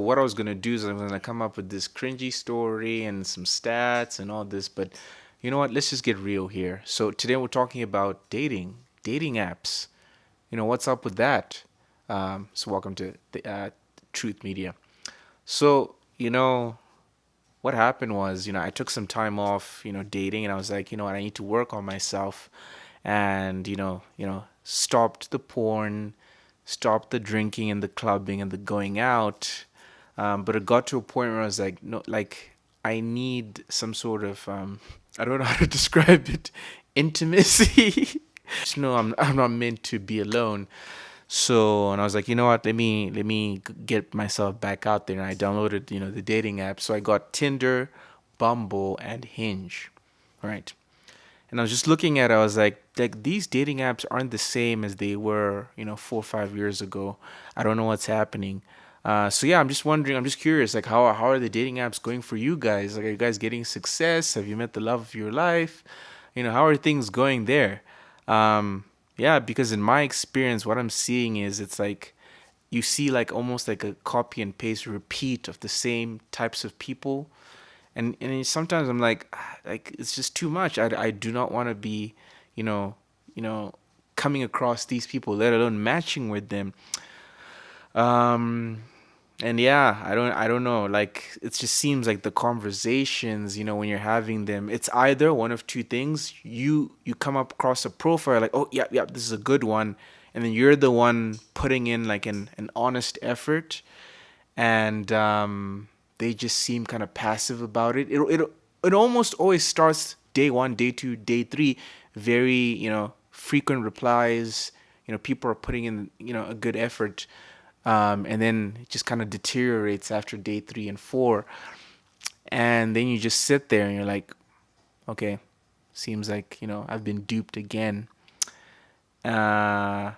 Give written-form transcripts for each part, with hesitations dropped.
What I was gonna do is I'm gonna come up with this cringy story and some stats and all this, but you know what? Let's just get real here. So today we're talking about dating apps. What's up with that? So welcome to the Truth Media. So what happened was, I took some time off, dating, and I was like, you know what, I need to work on myself, and stopped the porn, stopped the drinking and the clubbing and the going out. But it got to a point where I was like, no, like I need some sort of I don't know how to describe it, intimacy. Just know I'm not meant to be alone. So, and I was like, you know what? Let me get myself back out there. And I downloaded, the dating app. So I got Tinder, Bumble, and Hinge. Right. And I was just looking at it, I was like these dating apps aren't the same as they were, 4 or 5 years ago. I don't know what's happening. So yeah, I'm just wondering, I'm just curious, like how are the dating apps going for you guys? Like, are you guys getting success? Have you met the love of your life? How are things going there? Yeah, because in my experience, what I'm seeing is it's like you see like almost like a copy and paste repeat of the same types of people, and sometimes I'm like, like it's just too much. I do not want to be, you know, you know, coming across these people, let alone matching with them. Um, and yeah, I don't know. Like it just seems like the conversations, when you're having them, it's either one of two things. You come up across a profile like, oh yeah, yeah, this is a good one, and then you're the one putting in like an honest effort, and they just seem kind of passive about it. It almost always starts day one, day two, day three, very frequent replies. People are putting in a good effort, and then it just kind of deteriorates after day three and four, and then you just sit there and you're like, okay, seems like I've been duped again. Uh,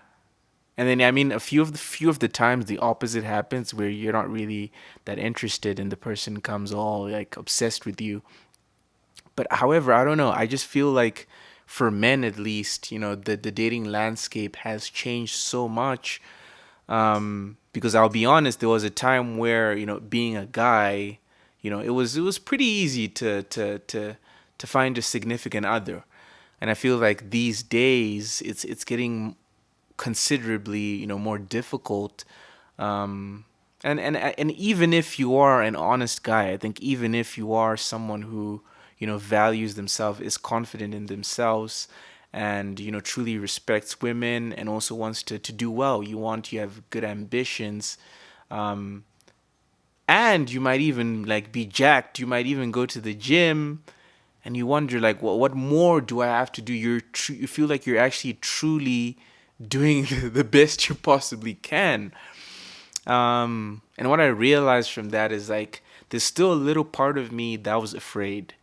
And then I mean a few of the times the opposite happens where you're not really that interested and the person comes all like obsessed with you. But however, I don't know. I just feel like for men at least, the dating landscape has changed so much. Because I'll be honest, there was a time where, being a guy, it was pretty easy to find a significant other. And I feel like these days it's getting considerably more difficult. And even if you are an honest guy, I think even if you are someone who values themselves, is confident in themselves, and truly respects women and also wants to do well, you have good ambitions, and you might even like be jacked, you might even go to the gym, and you wonder like, well, what more do I have to do? You feel like you're actually truly doing the best you possibly can. And what I realized from that is like there's still a little part of me that was afraid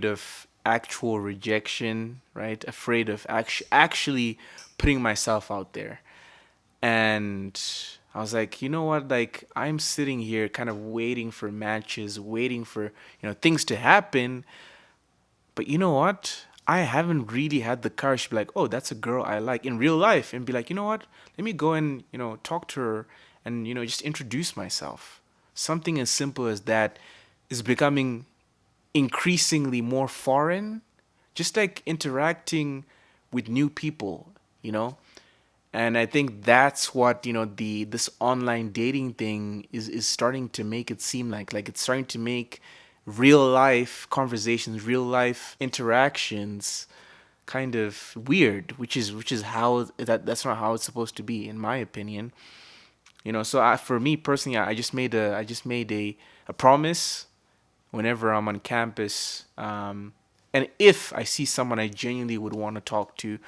of actual rejection, right? Afraid of actually putting myself out there. And I was like, you know what? Like I'm sitting here kind of waiting for matches, waiting for, things to happen. But you know what? I haven't really had the courage to be like, oh, that's a girl I like in real life, and be like, you know what? Let me go and, talk to her and, just introduce myself. Something as simple as that is becoming increasingly more foreign, just like interacting with new people, you know? And I think that's what, the this online dating thing is starting to make it seem like it's starting to make real life conversations, real life interactions kind of weird, which is how that's not how it's supposed to be in my opinion. So for me personally, I just made a promise whenever I'm on campus, and if I see someone I genuinely would want to talk to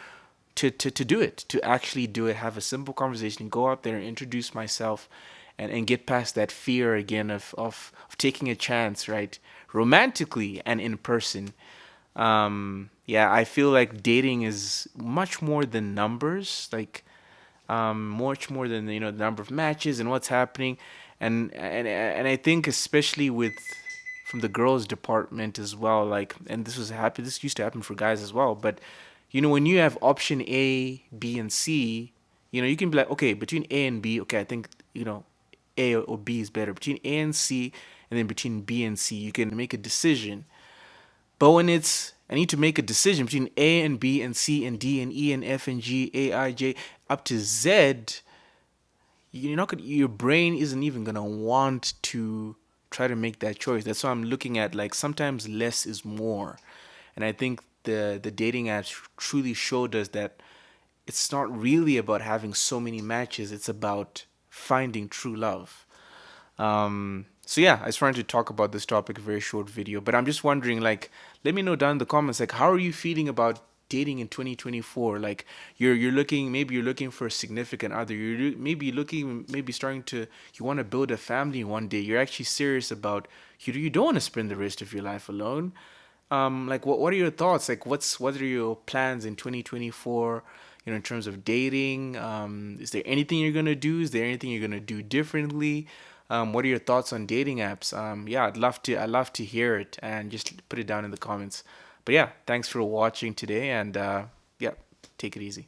do it, to actually do it, have a simple conversation, go out there and introduce myself, and get past that fear again of taking a chance, right? Romantically and in person. Yeah, I feel like dating is much more than numbers, like much more than the number of matches and what's happening, and I think especially with from the girls department as well, like, and this used to happen for guys as well, but when you have option A, B, and C, you can be like, okay, between A and B, okay, I think A or B is better, between A and C, and then between B and C. You can make a decision. But when it's I need to make a decision between A and B and C and D and E and F and G, A, I, J, up to Z, you're not gonna, your brain isn't even gonna want to try to make that choice. That's why I'm looking at, like, sometimes less is more. And I think the dating apps truly showed us that it's not really about having so many matches, it's about finding true love. So yeah, I just wanted to talk about this topic, a very short video. But I'm just wondering, like, let me know down in the comments, like, how are you feeling about dating in 2024? Like, you're looking, maybe you're looking for a significant other. Maybe looking, maybe starting to, you want to build a family one day. You're actually serious about, you don't want to spend the rest of your life alone. Like, what are your thoughts? Like, what are your plans in 2024? In terms of dating, is there anything you're gonna do? Is there anything you're gonna do differently? What are your thoughts on dating apps? Yeah, I'd love to hear it, and just put it down in the comments. But yeah, thanks for watching today, and yeah, take it easy.